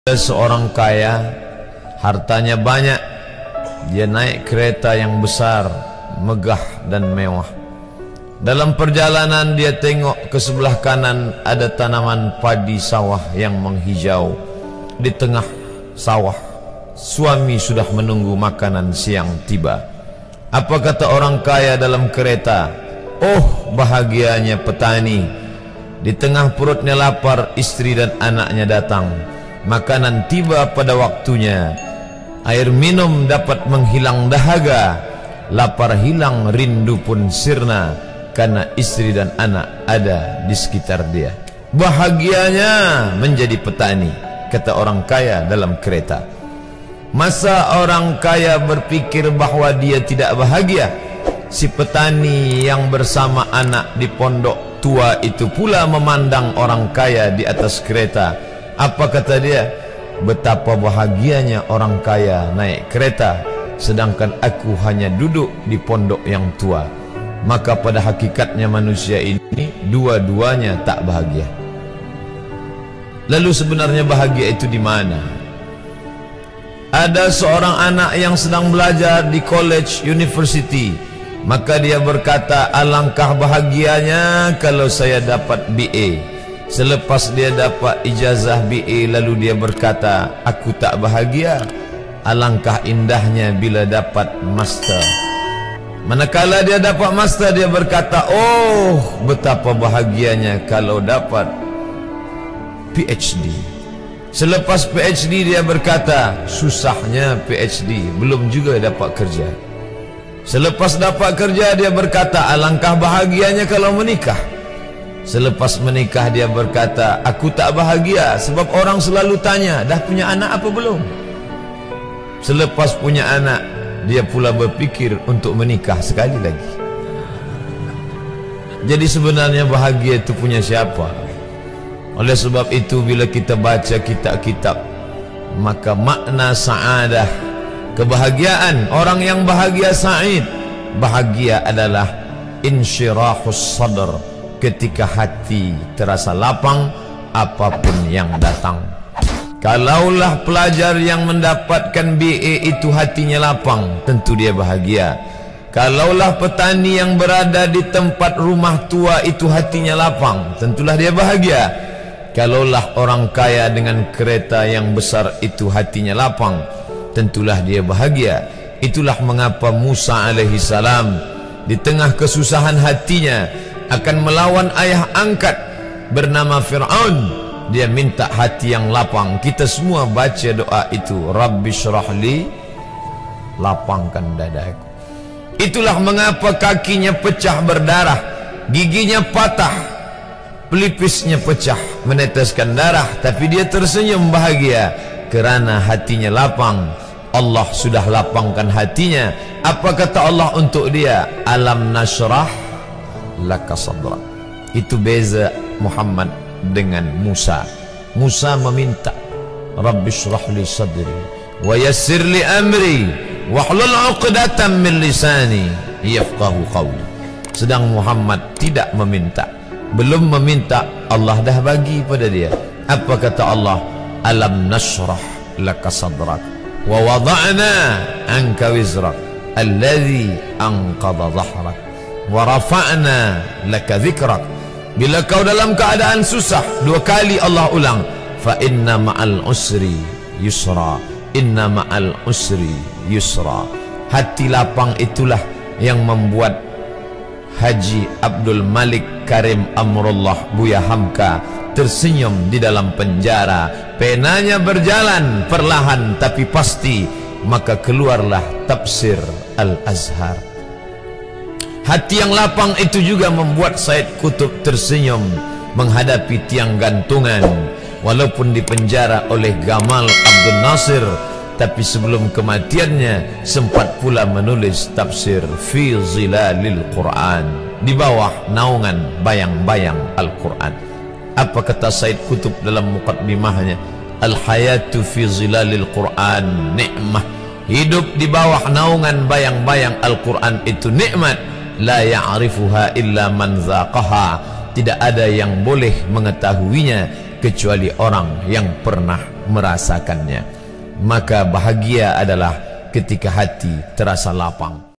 Seorang kaya, hartanya banyak, dia naik kereta yang besar, megah dan mewah. Dalam perjalanan dia tengok ke sebelah kanan ada tanaman padi sawah yang menghijau. Di tengah sawah, suami sudah menunggu makanan siang tiba. Apa kata orang kaya dalam kereta? Oh, bahagianya petani. Di tengah perutnya lapar, istri dan anaknya datang. Makanan tiba pada waktunya. Air minum dapat menghilang dahaga. Lapar hilang, rindu pun sirna, karena istri dan anak ada di sekitar dia. Bahagianya menjadi petani, kata orang kaya dalam kereta. Masa orang kaya berpikir bahwa dia tidak bahagia? Si petani yang bersama anak di pondok tua itu pula memandang orang kaya di atas kereta. Apa kata dia? Betapa bahagianya orang kaya naik kereta, sedangkan aku hanya duduk di pondok yang tua. Maka pada hakikatnya manusia ini dua-duanya tak bahagia. Lalu sebenarnya bahagia itu di mana? Ada seorang anak yang sedang belajar di college university. Maka dia berkata, alangkah bahagianya kalau saya dapat BA. Selepas dia dapat ijazah BA, lalu dia berkata, aku tak bahagia. Alangkah indahnya bila dapat master. Manakala dia dapat master, dia berkata, oh, betapa bahagianya kalau dapat PhD. Selepas PhD dia berkata, susahnya PhD, belum juga dapat kerja. Selepas dapat kerja dia berkata, alangkah bahagianya kalau menikah. Selepas menikah dia berkata, aku tak bahagia sebab orang selalu tanya, dah punya anak apa belum? Selepas punya anak, dia pula berpikir untuk menikah sekali lagi. Jadi sebenarnya bahagia itu punya siapa? Oleh sebab itu bila kita baca kitab-kitab, maka makna sa'adah, kebahagiaan, orang yang bahagia sa'id, bahagia adalah insyirahus sadr, ketika hati terasa lapang apapun yang datang. Kalaulah pelajar yang mendapatkan BA itu hatinya lapang, tentu dia bahagia. Kalaulah petani yang berada di tempat rumah tua itu hatinya lapang, tentulah dia bahagia. Kalaulah orang kaya dengan kereta yang besar itu hatinya lapang, tentulah dia bahagia. Itulah mengapa Musa alaihi salam di tengah kesusahan hatinya akan melawan ayah angkat bernama Fir'aun, dia minta hati yang lapang. Kita semua baca doa itu, Rabbi syrahli, lapangkan dadaku. Itulah mengapa kakinya pecah berdarah, giginya patah, pelipisnya pecah meneteskan darah, tapi dia tersenyum bahagia kerana hatinya lapang. Allah sudah lapangkan hatinya. Apa kata Allah untuk dia? Alam nashrah laka sadrak. Itu beza Muhammad dengan Musa. Musa meminta, Rabbi shrah li sadri wa yassir li amri wahlul 'uqdatam min lisani yafqahu qawli. Sedang Muhammad tidak meminta, belum meminta, Allah dah bagi pada dia. Apa kata Allah? Alam nashrah laka sadrak wa wada'na anka wizrak alladhi anqadha dhahrak wa rafa'na laka dhikrak. Bila kau dalam keadaan susah, dua kali Allah ulang, fa inna ma'al usri yusra, inna ma'al usri yusra. Hati lapang itulah yang membuat Haji Abdul Malik Karim Amrullah Buya Hamka tersenyum di dalam penjara. Penanya berjalan perlahan tapi pasti, maka keluarlah tafsir Al-Azhar. Hati yang lapang itu juga membuat Said Qutb tersenyum menghadapi tiang gantungan. Walaupun dipenjara oleh Gamal Abdul Nasir, tapi sebelum kematiannya sempat pula menulis tafsir Fi Zilalil Quran, di bawah naungan bayang-bayang Al-Quran. Apa kata Said Qutb dalam muqaddimahnya? Al-hayatu fi zilalil Quran ni'mah. Hidup di bawah naungan bayang-bayang Al-Quran itu nikmat. La ya'rifuha illa man zaqaha. Tidak ada yang boleh mengetahuinya kecuali orang yang pernah merasakannya. Maka bahagia adalah ketika hati terasa lapang.